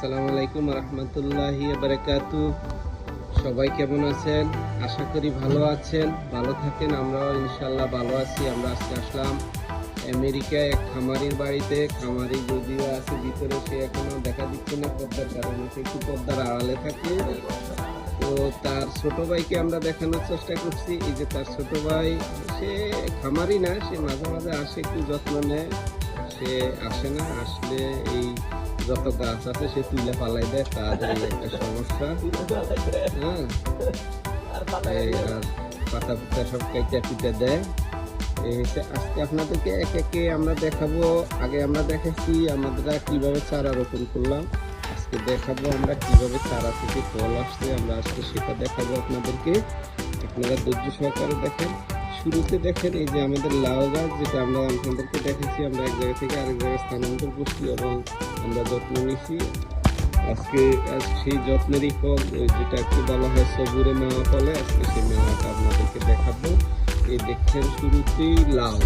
আসসালামু আলাইকুম রহমতুল্লাহি বারাকাতু। সবাই কেমন আছেন? আশা করি ভালো আছেন, ভালো থাকেন। আমরাও ইনশাল্লাহ ভালো আছি। আমরা আজকে আসলাম আমেরিকায় এক খামারির বাড়িতে। খামারি যদিও আছে ভিতরে, সে এখনো দেখা দিচ্ছে না পর্দার কারণে, সে একটু পর্দার আড়ালে থাকে। তো তার ছোট ভাইকে আমরা দেখানোর চেষ্টা করছি। এই যে তার ছোট ভাই, সে খামারি না, সে মাঝে মাঝে আসে, একটু যত্ন নেয়। সে আসে না, আসলে এই যত গাছ আছে সে তুলে পালাই দেয়, তার এই একটা সমস্যা। হ্যাঁ, আর পাতা পাতা সব কেটে পিটে দেয়। এই হচ্ছে আজকে আপনাদেরকে এক একে আমরা দেখাবো। আগে আমরা দেখাচ্ছি আমরা কিভাবে চারা রোপণ করলাম, আজকে দেখাবো আমরা কিভাবে চারা থেকে ফল আসছে। আমরা আজকে সেটা দেখাবো আপনাদেরকে। আপনারা ধৈর্য সহকারে দেখেন। শুরুতে দেখেন এই যে আমাদের লাউ গাছ, যেটা আমরা আপনাদেরকে দেখেছি, আমরা এক জায়গা থেকে আরেক জায়গায় স্থানান্তর করছি এবং আমরা যত্ন নিছি। আজকে সেই যত্নেরই ফল, যেটা একটু বলা হয় সবুরে মেওয়া ফলে, আজকে সেই মেওয়াটা আপনাদেরকে দেখাবো। এই দেখছেন শুরুতেই লাউ।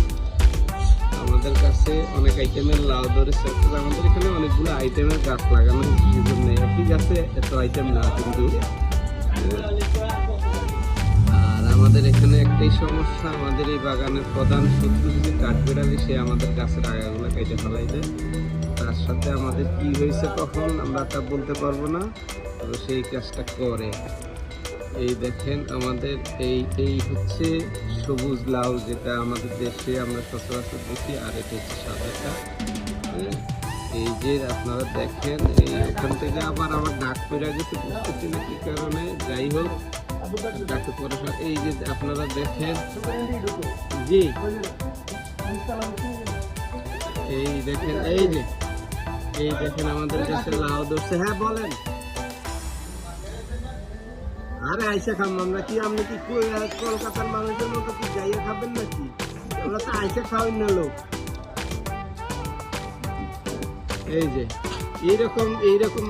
আমাদের কাছে অনেক আইটেমের লাউ ধরেছে। আমাদের এখানে অনেকগুলো আইটেমের গাছ লাগানো হয়েছে, সেজন্য একই গাছে এত আইটেম না কিন্তু। আর আমাদের এখানে একটাই সমস্যা, আমাদের এই বাগানের প্রধান শত্রু যে কাঠবিড়ালি, সে আমাদের গাছের আগাগুলো কেটে ফেলাই দেয়। তার সাথে আমাদের কি হয়েছে তখন আমরা তা বলতে পারবো না, তবে সেই কাজটা করে। এই দেখেন আমাদের এই হচ্ছে সবুজ লাউ, যেটা আমাদের দেশে আমরা সচরাচর দেখি, আর এটা হচ্ছে সাদাটা। এই যে আপনারা দেখেন, এই ওখান থেকে আবার আমার ডাক পড়ে গেছে, বুঝতেছি না কি কারণে। যাই হোক, ডাকে পরে এই যে আপনারা দেখেন, জি এই দেখেন, এই দেখেন আমাদের কাছে লাউ ধরছে। হ্যাঁ বলেন। আরে আইসা খাম আমরা কি, আপনি কি কলকাতার মানুষের মতো কি যাইয়া খাবেন নাকি? আমরা তো আইসা খাওয়াই না লোক। এই যে এইরকম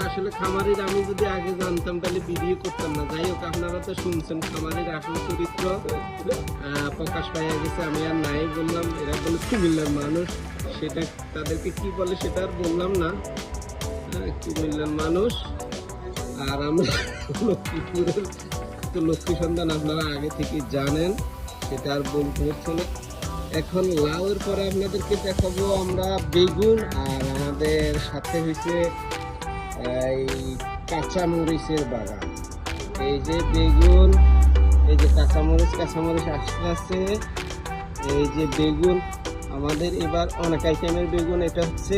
আসলে খামারির আমি যদি আগে জানতাম তাহলে ভিডিও করতাম না। যাই হোক, আপনারা তো শুনছেন খামারির আসল চরিত্র প্রকাশ পাইয়া গেছে। আমি আর নাই বললাম, এরা বলে কুমিল্লার মানুষ, সেটা তাদেরকে কি বলে সেটা আর বললাম না। কুমিল্লার মানুষ, আর আমরা লক্ষ্মীপুরের, তো লক্ষ্মী সন্তান আপনারা আগে থেকে জানেন, সেটা আর বলতে হচ্ছে না। এখন লাউয়ের পরে আপনাদেরকে দেখাবো আমরা বেগুন, আর আমাদের সাথে হয়েছে এই কাঁচামরিচের বাগান। এই যে বেগুন, এই যে কাঁচামরিচ আসতে আছে। এই যে বেগুন আমাদের এবার অনেক আইটেমের বেগুন। এটা হচ্ছে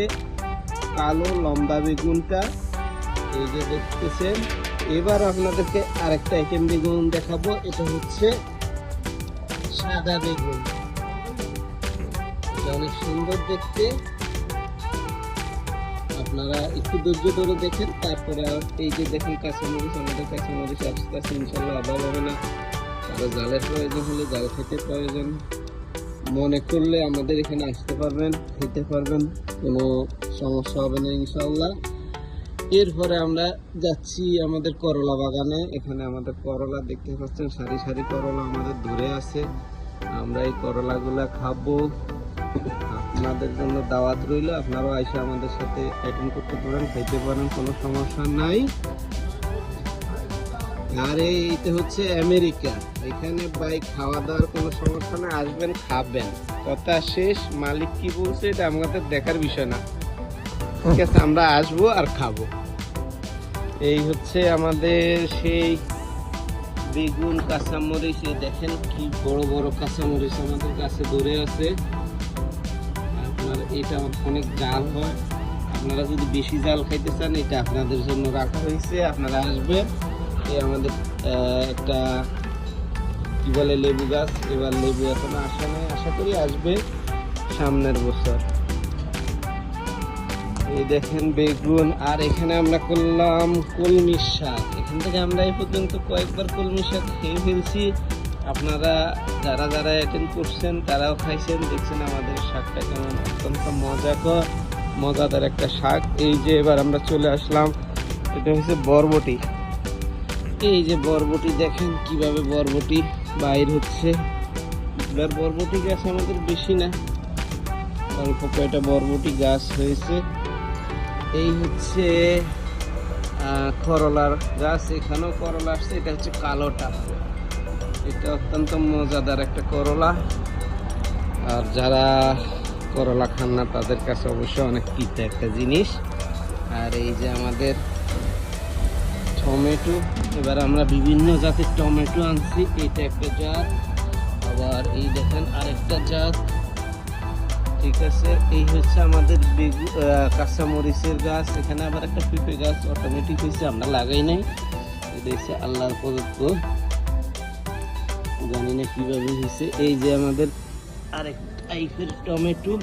কালো লম্বা বেগুনটা, এই যে দেখতেছেন। এবার আপনাদেরকে আরেকটা আইটেম বেগুন দেখাবো, এটা হচ্ছে সাদা বেগুন। এটা অনেক সুন্দর দেখতে, আপনারা একটু ধৈর্য ধরে দেখেন। তারপরে এই যে দেখেন কাঁচামরিচ, আমাদের কাঁচামরিচ আসতে আসতে ইনশাল্লাহ অভাব হবে না। তারা জালের প্রয়োজন হলে জাল খেতে প্রয়োজন মনে করলে আমাদের এখানে আসতে পারবেন, খেতে পারবেন, কোনো সমস্যা হবে না ইনশাল্লাহ। এরপরে আমরা যাচ্ছি আমাদের করলা বাগানে। এখানে আমাদের করলা দেখতে পাচ্ছেন, সারি সারি করলা আমাদের ধরে আছে। আমরা এই করলাগুলা খাবো, আপনাদের জন্য দাওয়াত রইল। আপনারাও এসে আমাদের সাথে অ্যাটেন্ড করতে পারেন, খাইতে পারেন, কোনো সমস্যা নাই। আর এইটা হচ্ছে আমেরিকা, এখানে ভাই খাওয়া দাওয়ার কোনো সমস্যা না, আসবেন খাবেন, কথা শেষ। মালিক কি বলছে এটা আমাদের দেখার বিষয় না, ঠিক আছে? আমরা আসবো আর খাবো। এই হচ্ছে আমাদের সেই বেগুন, কাঁচামরিচ। দেখেন কি বড় বড় কাঁচামরিচ আমাদের কাছে ধরে আছে। আপনার এটা অনেক জাল হয়, আপনারা যদি বেশি জাল খাইতে চান, এটা আপনাদের জন্য রাখা হয়েছে, আপনারা আসবেন। এই আমাদের একটা কি বলে লেবু গাছ, এবার লেবু এখনো আসে নাই, আশা করি আসবে সামনের বছর। এই দেখেন বেগুন। আর এখানে আমরা করলাম কলমি শাক। এখান থেকে আমরা এই পর্যন্ত কয়েকবার কলমি শাক খেয়ে ফেলছি। আপনারা যারা যারা অ্যাটেন্ড করছেন তারাও খাইছেন, দেখছেন আমাদের শাকটা কেমন, অত্যন্ত মজাদার একটা শাক। এই যে এবার আমরা চলে আসলাম, এটা হচ্ছে বরবটি। এই যে বরবটি দেখেন কিভাবে বরবটি বাইর হচ্ছে। এবার বরবটি গাছ আমাদের বেশি না, অল্প কয়টা বরবটি গাছ হয়েছে। এই হচ্ছে করলার গাছ, এখানেও করলা আসছে। এটা হচ্ছে কালোটা, এটা অত্যন্ত মজাদার একটা করলা। আর যারা করলা খান না তাদের কাছে অবশ্যই অনেক তিতা একটা জিনিস। আর এই যে আমাদের টমেটো, এবার আমরা বিভিন্ন জাতের টমেটো আনছি। এইটা একটা জাত, আবার এই দেখেন আরেকটা জাত। ঠিক আছে, এই হচ্ছে আমাদের কাঁচামরিচের গাছ। এখানে আবার একটা পেঁপে গাছ অটোমেটিক হয়েছে, আমরা লাগাই নাই, এটা হচ্ছে আল্লাহর প্রদত্ত, জানি না কিভাবে হয়েছে। এই যে আমাদের আরেক টাইপের টমেটো,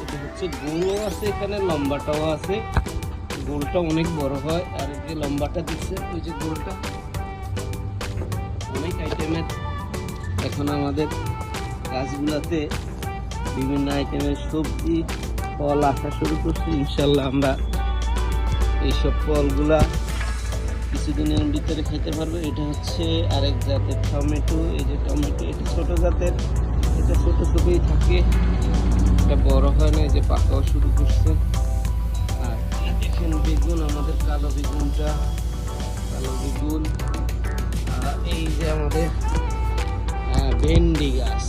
এটা হচ্ছে গোলও আছে, এখানে লম্বাটাও আছে। গোলটা অনেক বড় হয়, আর এই যে লম্বাটা দিচ্ছে ওই যে গোলটা, অনেক আইটেমের এখন আমাদের গাছগুলাতে বিভিন্ন আইটেমের সবজি ফল আসা শুরু করছে। ইনশাল্লাহ আমরা এইসব ফলগুলা কিছুদিনের ভিতরে খেতে পারবো। এটা হচ্ছে আরেক জাতের টমেটো। এই যে টমেটো, এটা ছোট জাতের, এটা ছোট ছোটই থাকে, এটা বড় হয় না, এই যে পাকাও শুরু করছে। আর দেখেন বেগুন, আমাদের কালো বেগুনটা, কালো বেগুন। আর এই যে আমাদের ভেন্ডি গাছ,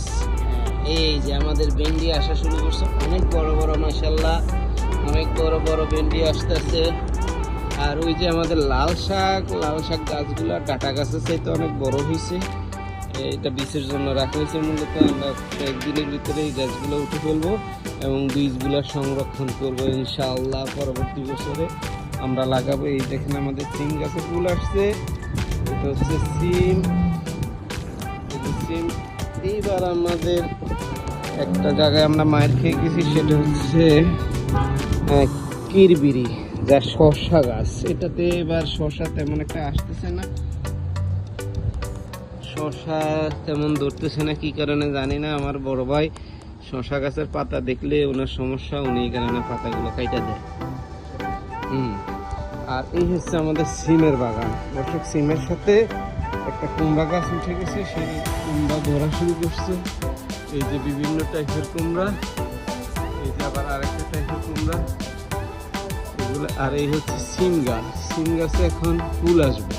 এই যে আমাদের ভেন্ডি আসা শুরু করছে, অনেক বড় বড়, মাশাআল্লাহ অনেক বড় বড় ভেন্ডি আসতেছে। আর ওই যে আমাদের লাল শাক গাছগুলা ডাটা গাছের চাইতে অনেক বড় হয়েছে। এটা বীজের জন্য রাখা হয়েছে মূলত। আমরা একদিনের ভিতরে এই গাছগুলো উঠে ফেলবো এবং বীজগুলো সংরক্ষণ করবো ইনশাআল্লাহ। পরবর্তী বছরে আমরা লাগাবো। এই দেখেন আমাদের সিম গাছে ফুল আসছে, এটা হচ্ছে সিম। এইবার আমাদের একটা জায়গায় আমরা মায়ের খেয়ে গেছি, সেটা হচ্ছে কিরবিরি, যা শসা গাছ। এটাতে এবার শসা তেমন একটা আসতেছে না, শসা তেমন ধরতেছে না, কি কারণে জানি না। আমার বড় ভাই শসা গাছের পাতা দেখলে ওনার সমস্যা, উনি এই কারণে পাতাগুলো কাইটা দেয়। আর এই হচ্ছে আমাদের সিমের বাগান। দর্শক, সিমের সাথে একটা কুমড়া গাছ উঠে গেছে, সেই কুমড়া ধরা শুরু করছে। এই যে বিভিন্ন টাইপের কুমড়া, এই যে আবার আরেকটা টাইপের কুমড়া এগুলো। আর এই হচ্ছে সিম গাছ, সিম গাছে এখন ফুল আসবে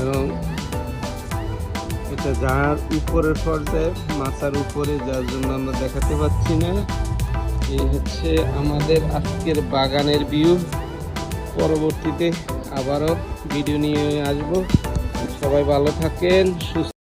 এবং এটা যার উপরের পর্যায়ে, মাথার উপরে, যার জন্য আমরা দেখাতে পাচ্ছি না। এই হচ্ছে আমাদের আজকের বাগানের ভিউ। পরবর্তীতে আবারও ভিডিও নিয়ে আসবো। সবাই ভালো থাকেন, সুস্থ